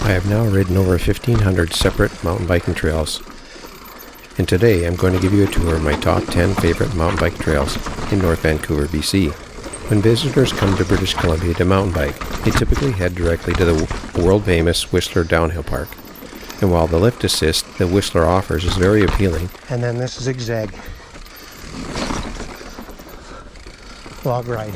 I have now ridden over 1,500 separate mountain biking trails, and today I'm going to give you a tour of my top 10 favorite mountain bike trails in North Vancouver, BC. When visitors come to British Columbia to mountain bike, they typically head directly to the world-famous Whistler Downhill Park. And while the lift assist that Whistler offers is very appealing, and then this zigzag log ride.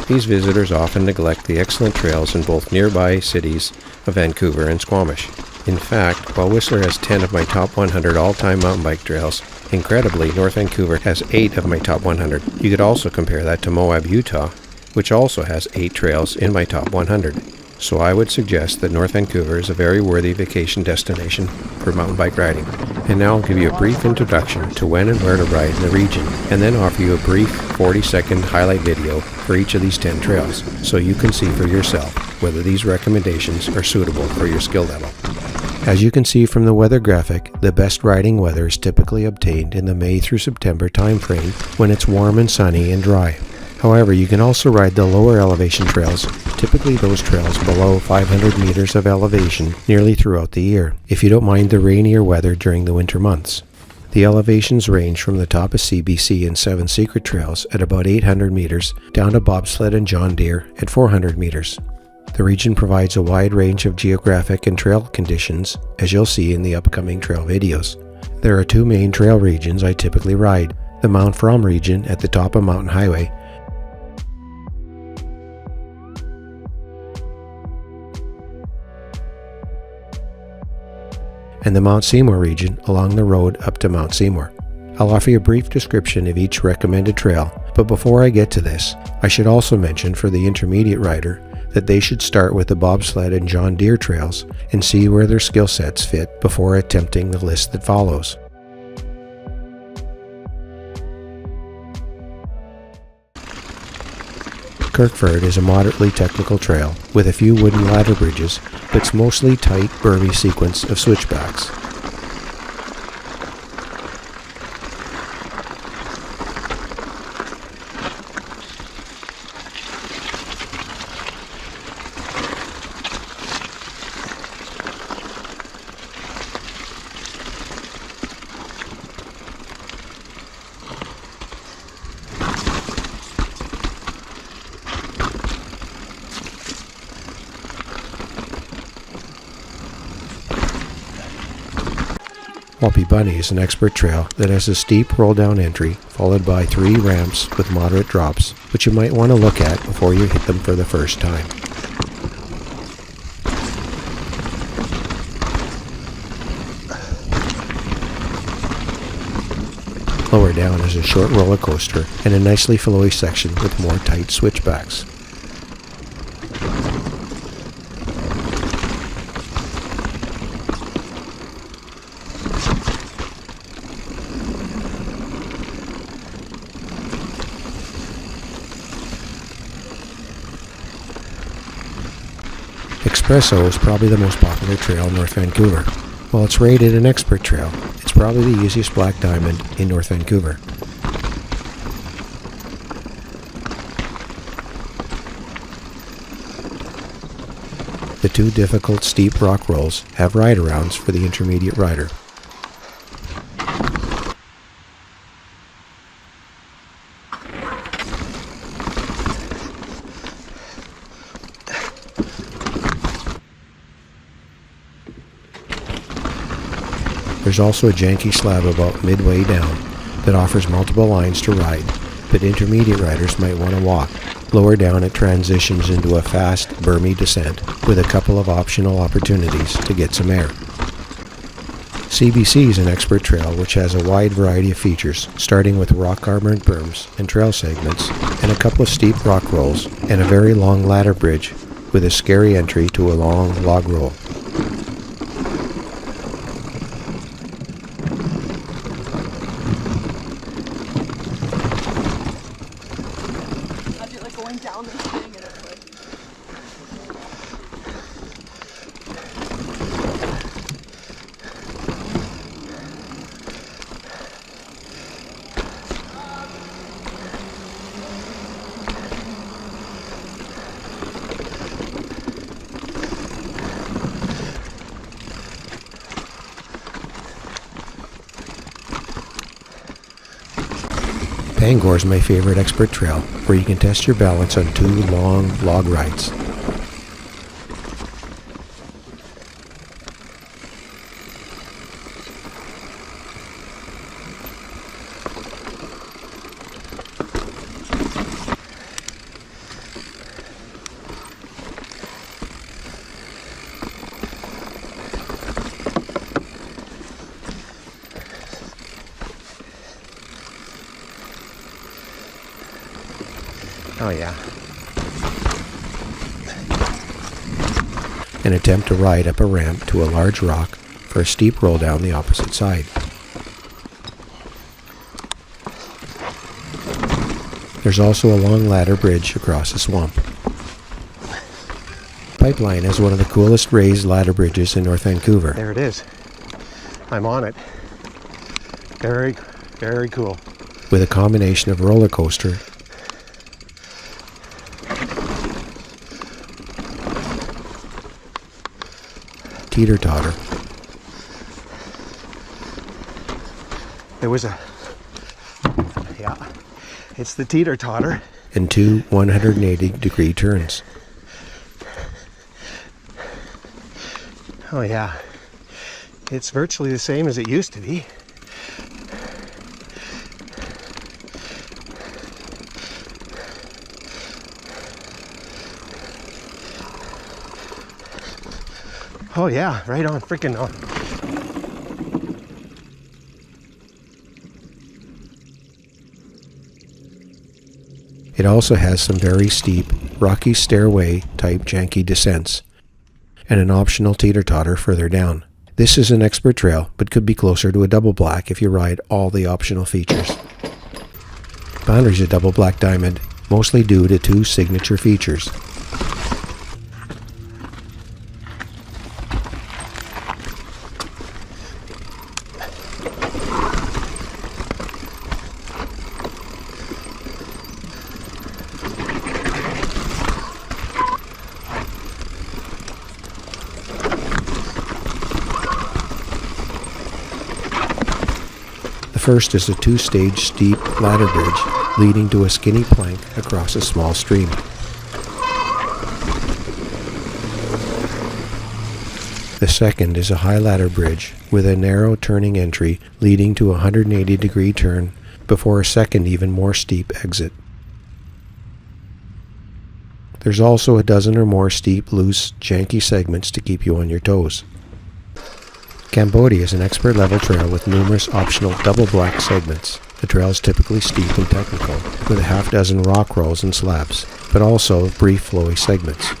These visitors often neglect the excellent trails in both nearby cities of Vancouver and Squamish. In fact, while Whistler has 10 of my top 100 all-time mountain bike trails, incredibly, North Vancouver has 8 of my top 100. You could also compare that to Moab, Utah, which also has 8 trails in my top 100. So I would suggest that North Vancouver is a very worthy vacation destination for mountain bike riding. And now I'll give you a brief introduction to when and where to ride in the region, and then offer you a brief 40-second highlight video for each of these 10 trails, so you can see for yourself whether these recommendations are suitable for your skill level. As you can see from the weather graphic, the best riding weather is typically obtained in the May through September time frame when it's warm and sunny and dry. However, you can also ride the lower elevation trails, typically those trails below 500 meters of elevation, nearly throughout the year, if you don't mind the rainier weather during the winter months. The elevations range from the top of CBC and 7 secret trails at about 800 meters down to bobsled and John Deere at 400 meters. The region provides a wide range of geographic and trail conditions, as you'll see in the upcoming trail videos. There are 2 main trail regions I typically ride: the Mount From region at the top of Mountain Highway, and the Mount Seymour region along the road up to Mount Seymour. I'll offer you a brief description of each recommended trail, but before I get to this, I should also mention for the intermediate rider that they should start with the bobsled and John Deere trails and see where their skill sets fit before attempting the list that follows. Kirkford is a moderately technical trail with a few wooden ladder bridges, but it's mostly tight, bermy sequence of switchbacks. Whoppy Bunny is an expert trail that has a steep roll-down entry followed by 3 ramps with moderate drops, which you might want to look at before you hit them for the first time. Lower down is a short roller coaster and a nicely flowy section with more tight switchbacks. Espresso is probably the most popular trail in North Vancouver. While it's rated an expert trail, it's probably the easiest black diamond in North Vancouver. The 2 difficult steep rock rolls have ride-arounds for the intermediate rider. There's also a janky slab about midway down that offers multiple lines to ride, but intermediate riders might want to walk. Lower down it transitions into a fast, bermy descent with a couple of optional opportunities to get some air. CBC is an expert trail which has a wide variety of features, starting with rock-armored berms and trail segments, and a couple of steep rock rolls, and a very long ladder bridge with a scary entry to a long log roll. Pango is my favorite expert trail, where you can test your balance on 2 long log rides. Oh yeah. And attempt to ride up a ramp to a large rock for a steep roll down the opposite side. There's also a long ladder bridge across a swamp. Pipeline has one of the coolest raised ladder bridges in North Vancouver. There it is. I'm on it. Very, very cool. With a combination of roller coaster teeter-totter. There was it's the teeter-totter. And 2 180-degree turns. Oh yeah. It's virtually the same as it used to be. Oh yeah, right on, freaking on. It also has some very steep, rocky stairway type janky descents, and an optional teeter-totter further down. This is an expert trail, but could be closer to a double black if you ride all the optional features. Boundar is a double black diamond, mostly due to 2 signature features. The first is a 2-stage steep ladder bridge leading to a skinny plank across a small stream. The second is a high ladder bridge with a narrow turning entry leading to a 180-degree turn before a second even more steep exit. There's also a dozen or more steep, loose, janky segments to keep you on your toes. Cambodia is an expert level trail with numerous optional double black segments. The trail is typically steep and technical, with a half dozen rock rolls and slabs, but also brief flowy segments.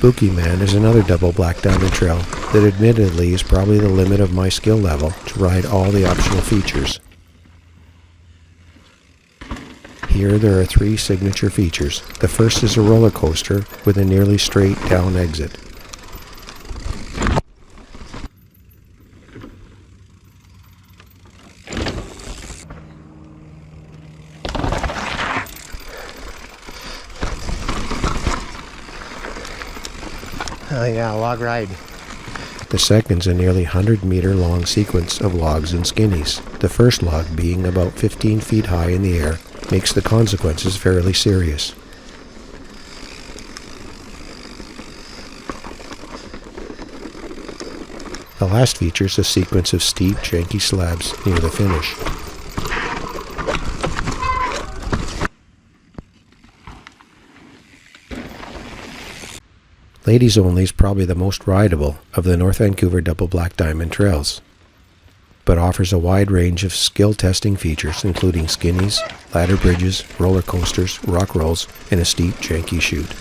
Luky Man is another double black diamond trail that admittedly is probably the limit of my skill level to ride all the optional features. Here there are 3 signature features. The first is a roller coaster with a nearly straight down exit. Oh yeah, log ride. The second's a nearly 100-meter long sequence of logs and skinnies. The first log, being about 15 feet high in the air, makes the consequences fairly serious. The last features a sequence of steep, janky slabs near the finish. Ladies Only is probably the most rideable of the North Vancouver double black diamond trails, but offers a wide range of skill testing features including skinnies, ladder bridges, roller coasters, rock rolls, and a steep, janky chute.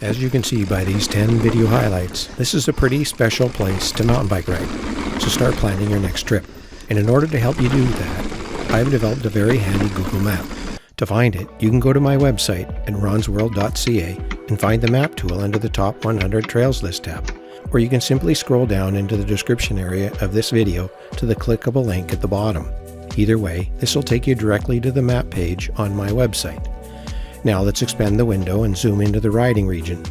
As you can see by these 10 video highlights, this is a pretty special place to mountain bike ride, so start planning your next trip. And in order to help you do that, I've developed a very handy Google map. To find it, you can go to my website at ronsworld.ca and find the map tool under the Top 100 Trails List tab, or you can simply scroll down into the description area of this video to the clickable link at the bottom. Either way, this will take you directly to the map page on my website. Now let's expand the window and zoom into the riding region.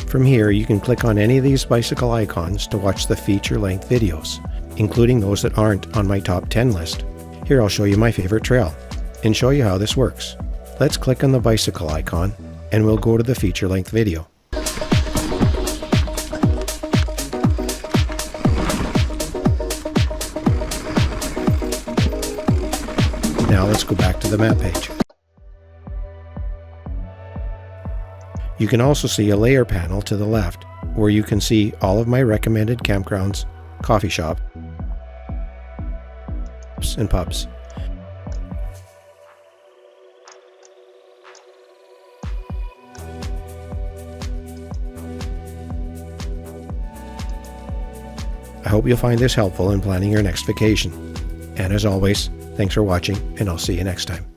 From here, you can click on any of these bicycle icons to watch the feature-length videos, including those that aren't on my top 10 list. Here I'll show you my favorite trail and show you how this works. Let's click on the bicycle icon and we'll go to the feature-length video. Now let's go back to the map page. You can also see a layer panel to the left where you can see all of my recommended campgrounds, coffee shops, and pubs. I hope you'll find this helpful in planning your next vacation. And as always, thanks for watching, and I'll see you next time.